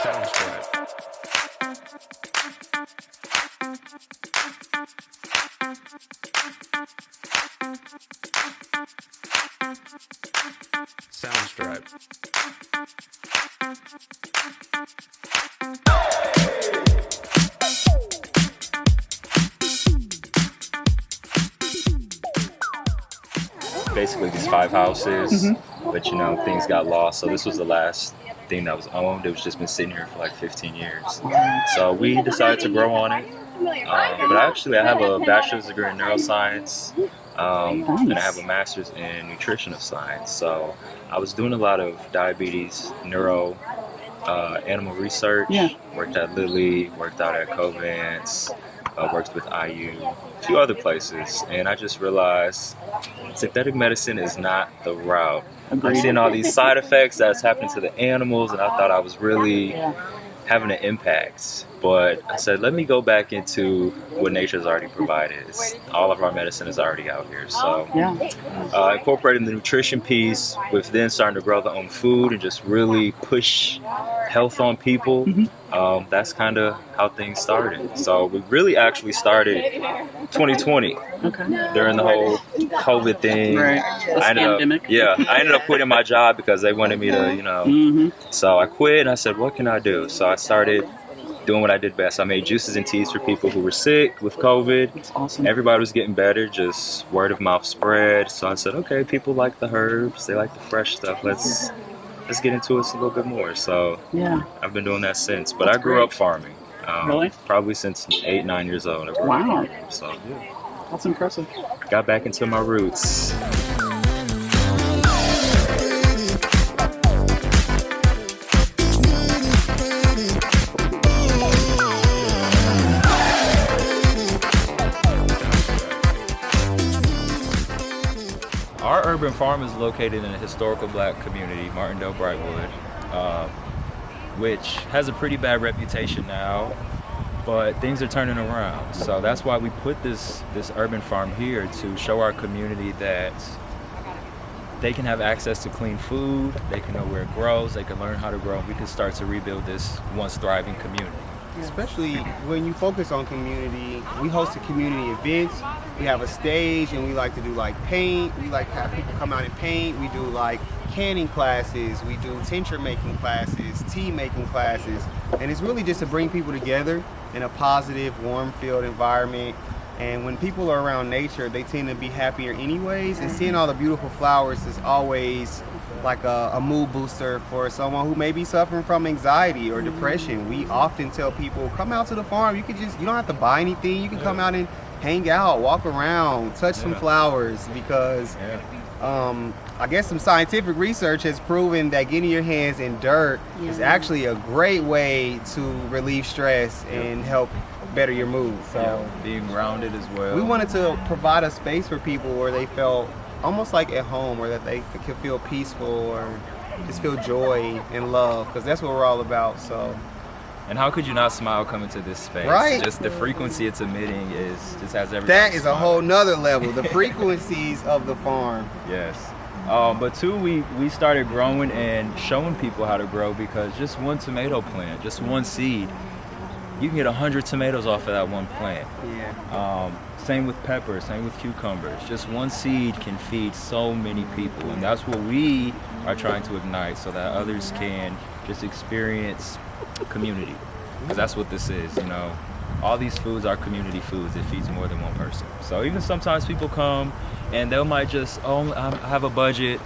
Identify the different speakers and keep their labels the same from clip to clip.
Speaker 1: Sounds good. Sounds right.
Speaker 2: Basically these 5 houses, but things got lost. So this was the last thing that was owned. It was just been sitting here for like 15 years. So we decided to grow on it. But I have a bachelor's degree in neuroscience, and I have a master's in nutritional science. So I was doing a lot of diabetes, animal research. Worked at Lilly, worked out at Covance, worked with IU, a few other places, and I just realized synthetic medicine is not the route. I'm seeing all these side effects that's happening to the animals, and I thought I was really having an impact. But I said, let me go back into what nature's already provided. All of our medicine is already out here. So incorporating the nutrition piece with then starting to grow their own food and just really push health on people. That's kind of how things started. So we really actually started 2020 during the whole COVID thing. I ended up quitting my job because they wanted me to, So I quit and I said, what can I do? So I started doing what I did best. I made juices and teas for people who were sick with COVID.
Speaker 3: That's awesome.
Speaker 2: Everybody was getting better, just word of mouth spread. So I said, okay, people like the herbs, they like the fresh stuff. Let's get into it a little bit more. So I've been doing that since. But I grew up farming.
Speaker 3: Really?
Speaker 2: Probably since 8, 9 years old. I grew up farming. So
Speaker 3: that's impressive.
Speaker 2: Got back into my roots. Our urban farm is located in a historical black community, Martindale Brightwood, which has a pretty bad reputation now, but things are turning around. So that's why we put this urban farm here, to show our community that they can have access to clean food, they can know where it grows, they can learn how to grow, and we can start to rebuild this once thriving community.
Speaker 4: Especially when you focus on community, we host community events. We have a stage and we like to do like paint. We like to have people come out and paint. We do like canning classes. We do tincture making classes, tea making classes. And it's really just to bring people together in a positive, warm-filled environment. And when people are around nature, they tend to be happier anyways. And seeing all the beautiful flowers is always like a mood booster for someone who may be suffering from anxiety or depression. We often tell people, come out to the farm. You don't have to buy anything. You can come out and hang out, walk around, touch some flowers, because I guess some scientific research has proven that getting your hands in dirt is actually a great way to relieve stress and help better your mood. So
Speaker 2: being grounded as well.
Speaker 4: We wanted to provide a space for people where they felt almost like at home, or that they could feel peaceful or just feel joy and love, because that's what we're all about. So,
Speaker 2: and how could you not smile coming to this space?
Speaker 4: Right.
Speaker 2: Just the frequency it's emitting just has everything.
Speaker 4: That is a whole nother level. The frequencies of the farm.
Speaker 2: Yes. But two, we started growing and showing people how to grow, because just one tomato plant, just one seed, you can get 100 tomatoes off of that one plant. Same with peppers, same with cucumbers. Just one seed can feed so many people, and that's what we are trying to ignite, so that others can just experience community, because that's what this is. All these foods are community foods. It feeds more than one person. So even sometimes people come and they might just, I have a budget,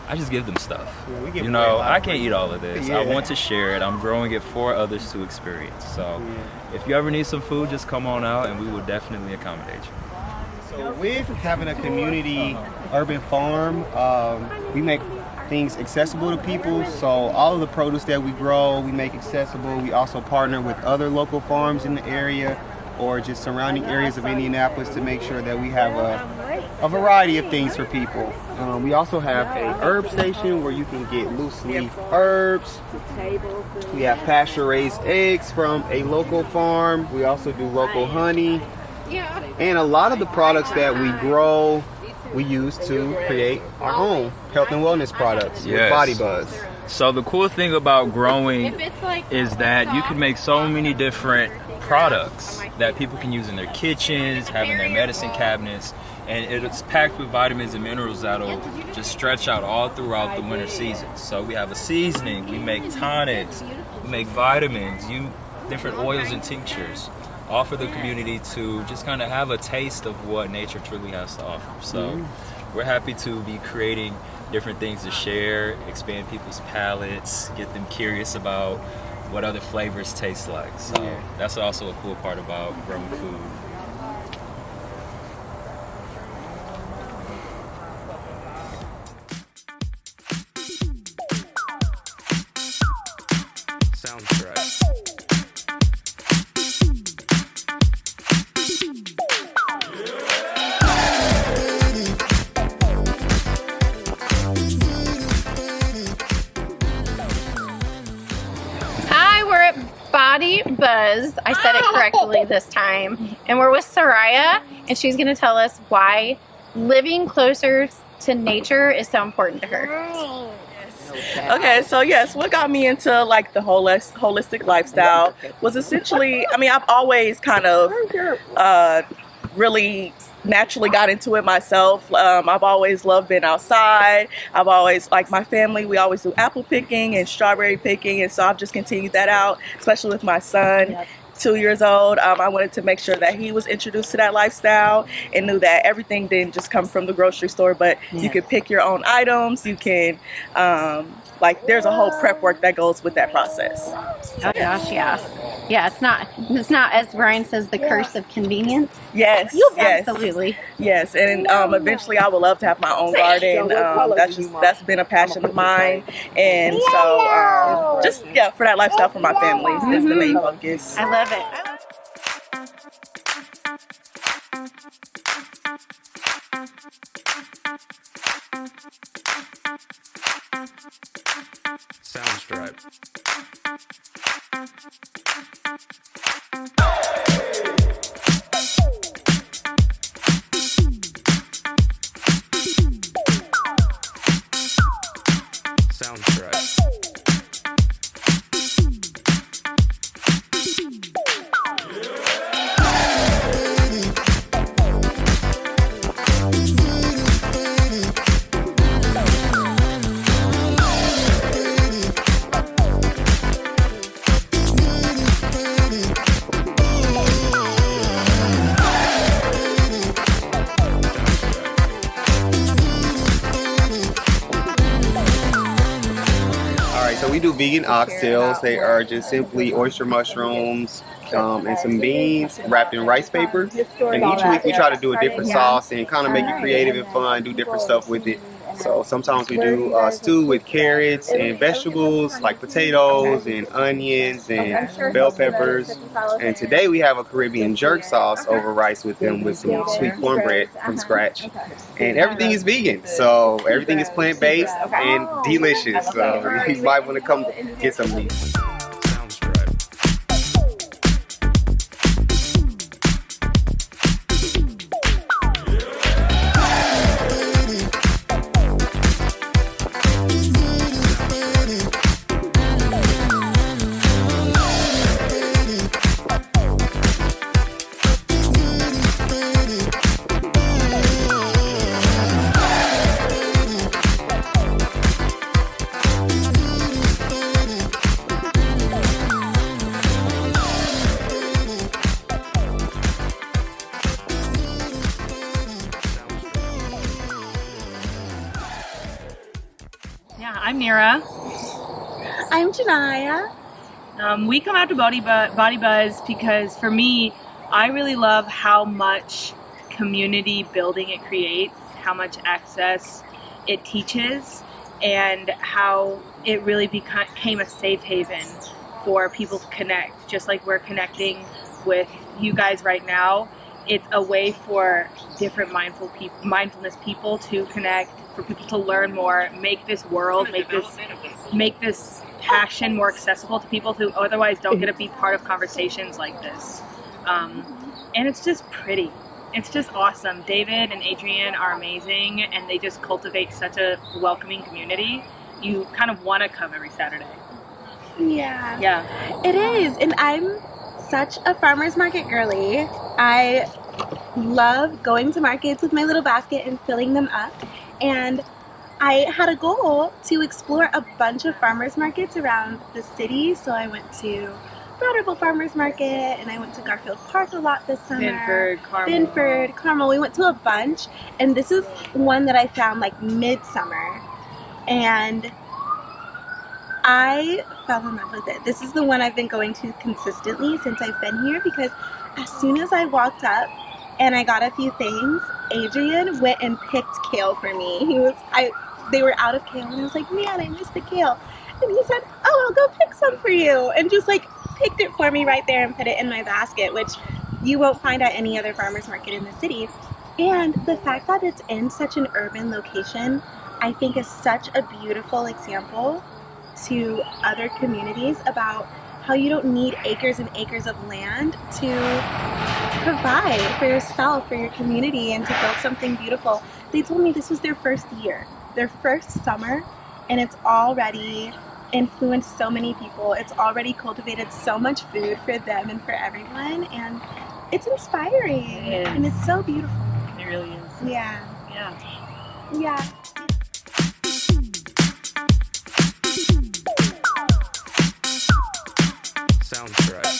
Speaker 2: I just give them stuff. I can't eat all of this. I want to share it. I'm growing it for others to experience. So if you ever need some food, just come on out and we will definitely accommodate you.
Speaker 4: So with having a community urban farm, we make things accessible to people. So all of the produce that we grow, we make accessible. We also partner with other local farms in the area or just surrounding areas of Indianapolis to make sure that we have a variety of things for people. We also have a herb station where you can get loose leaf herbs. We have pasture raised eggs from a local farm. We also do local honey. And a lot of the products that we grow, we use to create our own health and wellness products with Body Buzz.
Speaker 1: So the cool thing about growing is that you can make so many different products that people can use in their kitchens, have in their medicine cabinets, and it's packed with vitamins and minerals that'll just stretch out all throughout the winter season. So we have a seasoning, we make tonics, we make vitamins, different oils and tinctures, all for the community to just kind of have a taste of what nature truly has to offer. So we're happy to be creating different things to share, expand people's palates, get them curious about what other flavors taste like. So that's also a cool part about growing food. Sounds right.
Speaker 5: Body Buzz. I said it correctly this time. And we're with Soraya, and she's going to tell us why living closer to nature is so important to her.
Speaker 6: Okay, so yes, what got me into like the holistic lifestyle was essentially, I mean, I've always kind of really naturally got into it myself. I've always loved being outside. I've always, like my family, we always do apple picking and strawberry picking, and so I've just continued that out, especially with my son. 2 years old. I wanted to make sure that he was introduced to that lifestyle and knew that everything didn't just come from the grocery store, but you could pick your own items. You can, like, there's a whole prep work that goes with that process.
Speaker 5: Oh gosh, yeah. It's not as Brian says, the curse of convenience.
Speaker 6: Yes,
Speaker 5: Absolutely.
Speaker 6: Yes, and eventually I would love to have my own garden. That's been a passion of mine, and so just for that lifestyle for my family is the main focus.
Speaker 5: I love it.
Speaker 1: Sounds right. Sounds right.
Speaker 4: So we do vegan oxtails. They are just simply oyster mushrooms and some beans wrapped in rice paper. And each week we try to do a different sauce and kind of make it creative and fun, do different stuff with it. So sometimes we do stew with carrots and vegetables like potatoes and onions and bell peppers. And today we have a Caribbean jerk sauce over rice with them with some sweet cornbread from scratch. And everything is vegan, so everything is plant-based and delicious. So you might want to come get some of these.
Speaker 7: I'm Nira.
Speaker 6: I'm Janaya.
Speaker 7: We come out to Bodi Buzz because for me, I really love how much community building it creates, how much access it teaches, and how it really became a safe haven for people to connect. Just like we're connecting with you guys right now, it's a way for different mindfulness people to connect, for people to learn more, make this world, make this passion more accessible to people who otherwise don't get to be part of conversations like this. And it's just pretty. It's just awesome. David and Adriane are amazing, and they just cultivate such a welcoming community you kind of want to come every Saturday.
Speaker 8: Yeah.
Speaker 7: Yeah.
Speaker 8: It is. And I'm such a farmer's market girly. I love going to markets with my little basket and filling them up. And I had a goal to explore a bunch of farmers markets around the city. So I went to Broderville Farmers Market, and I went to Garfield Park a lot this summer. Binford, Carmel. We went to a bunch, and this is one that I found like midsummer, and I fell in love with it. This is the one I've been going to consistently since I've been here, because as soon as I walked up and I got a few things, Adrian went and picked kale for me. They were out of kale, and I was like, man, I missed the kale. And he said, oh, I'll go pick some for you, and just like picked it for me right there and put it in my basket, which you won't find at any other farmer's market in the city. And the fact that it's in such an urban location, I think is such a beautiful example to other communities about how you don't need acres and acres of land to provide for yourself, for your community, and to build something beautiful. They told me this was their first year, their first summer, and it's already influenced so many people. It's already cultivated so much food for them and for everyone, and it's inspiring.
Speaker 7: It is.
Speaker 8: And it's so beautiful.
Speaker 7: It really is.
Speaker 8: Yeah.
Speaker 7: Yeah.
Speaker 8: Yeah.
Speaker 2: Sounds right.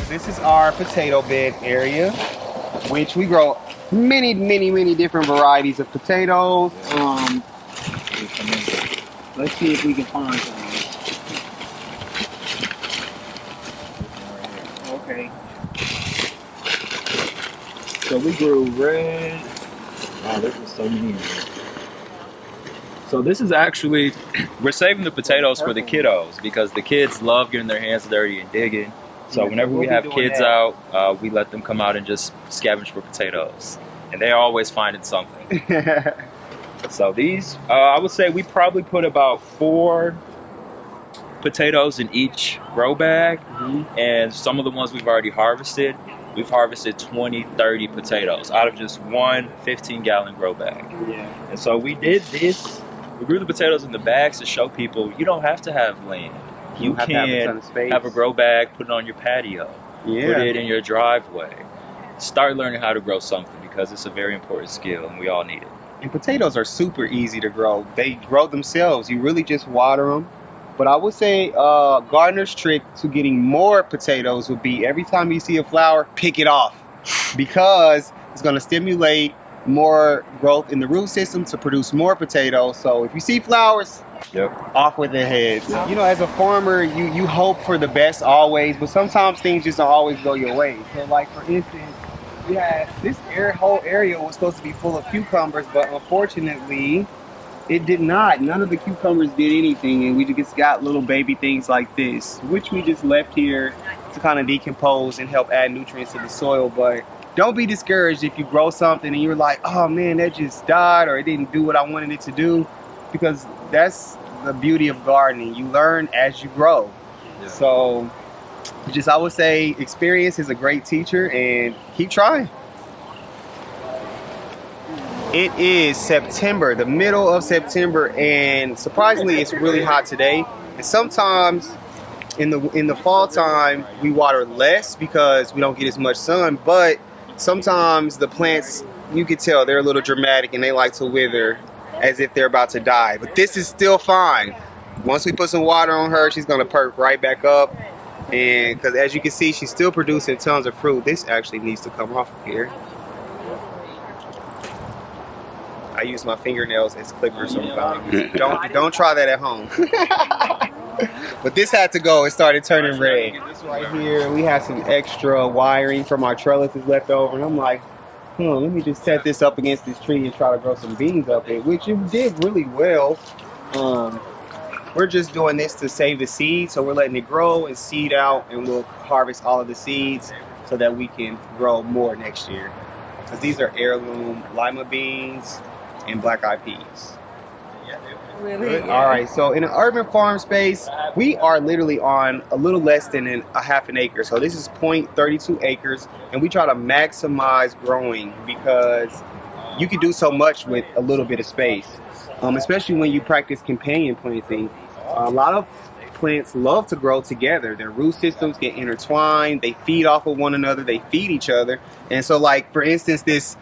Speaker 4: This is our potato bed area, which we grow many different varieties of potatoes.
Speaker 3: Let's see if we can find some. Okay. So we grew red. Wow, there's just so many.
Speaker 1: So this is actually, we're saving the potatoes for the kiddos because the kids love getting their hands dirty and digging. So whenever we have kids out, we let them come out and just scavenge for potatoes. And they're always finding something. So these, I would say we probably put about 4 potatoes in each grow bag. And some of the ones we've already harvested, we've harvested 20, 30 potatoes out of just one 15-gallon grow bag.
Speaker 3: Yeah.
Speaker 1: And so we did this, we grew the potatoes in the bags to show people you don't have to have land. You can have a grow bag, put it on your patio, put it in your driveway. Start learning how to grow something because it's a very important skill and we all need it.
Speaker 4: And potatoes are super easy to grow. They grow themselves. You really just water them. But I would say gardener's trick to getting more potatoes would be every time you see a flower, pick it off, because it's going to stimulate more growth in the root system to produce more potatoes. So if you see flowers, off with their heads. You know, as a farmer, you hope for the best always, but sometimes things just don't always go your way. So like for instance, this whole area was supposed to be full of cucumbers, but unfortunately it did not. None of the cucumbers did anything, and we just got little baby things like this, which we just left here to kind of decompose and help add nutrients to the soil. But don't be discouraged if you grow something and you're like, oh man, that just died, or it didn't do what I wanted it to do, because that's the beauty of gardening. You learn as you grow. So I would say experience is a great teacher, and keep trying. It is September, the middle of September, and surprisingly it's really hot today. And sometimes in the fall time we water less because we don't get as much sun, but sometimes the plants, you can tell they're a little dramatic and they like to wither as if they're about to die. But this is still fine. Once we put some water on her, she's gonna perk right back up. And because as you can see, she's still producing tons of fruit. This actually needs to come off of here. I use my fingernails as clippers sometimes. Don't try that at home. But this had to go. It started turning red. This right here, we have some extra wiring from our trellises left over, and I'm like, let me just set this up against this tree and try to grow some beans up it, which it did really well. We're just doing this to save the seeds, so we're letting it grow and seed out, and we'll harvest all of the seeds so that we can grow more next year. because these are heirloom lima beans and black eyed peas.
Speaker 6: Really?
Speaker 4: Good. All right, so in an urban farm space, we are literally on a little less than a half an acre. So this is 0.32 acres, and we try to maximize growing because you can do so much with a little bit of space, especially when you practice companion planting. A lot of plants love to grow together. Their root systems get intertwined. They feed off of one another. They feed each other. And so, like, for instance, this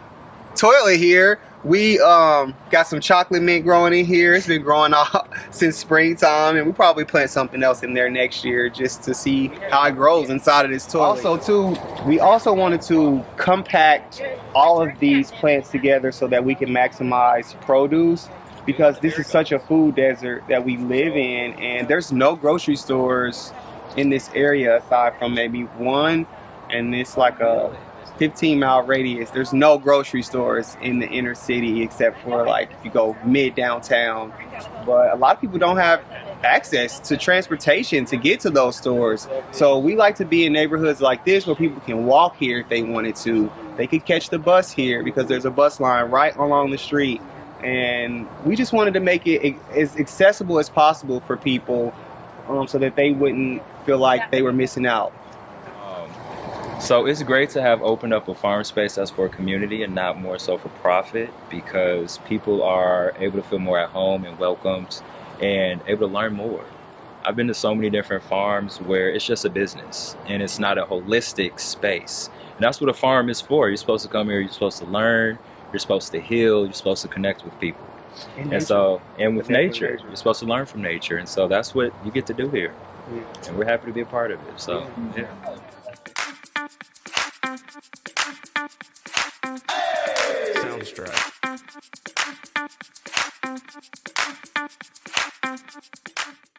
Speaker 4: toilet here, we got some chocolate mint growing in here. It's been growing out since springtime, and we probably plant something else in there next year just to see how it grows inside of this toilet. Also too, we also wanted to compact all of these plants together so that we can maximize produce, because this is such a food desert that we live in, and there's no grocery stores in this area aside from maybe one, and it's like a 15-mile radius. There's no grocery stores in the inner city except for, like, if you go mid downtown. But a lot of people don't have access to transportation to get to those stores. So we like to be in neighborhoods like this where people can walk here if they wanted to. They could catch the bus here because there's a bus line right along the street. And we just wanted to make it as accessible as possible for people, so that they wouldn't feel like they were missing out.
Speaker 2: So it's great to have opened up a farm space that's for community and not more so for profit, because people are able to feel more at home and welcomed and able to learn more. I've been to so many different farms where it's just a business and it's not a holistic space. And that's what a farm is for. You're supposed to come here, you're supposed to learn, you're supposed to heal, you're supposed to connect with people. And with nature, you're supposed to learn from nature. And so that's what you get to do here. And we're happy to be a part of it. So, yeah.
Speaker 4: Soundstripe.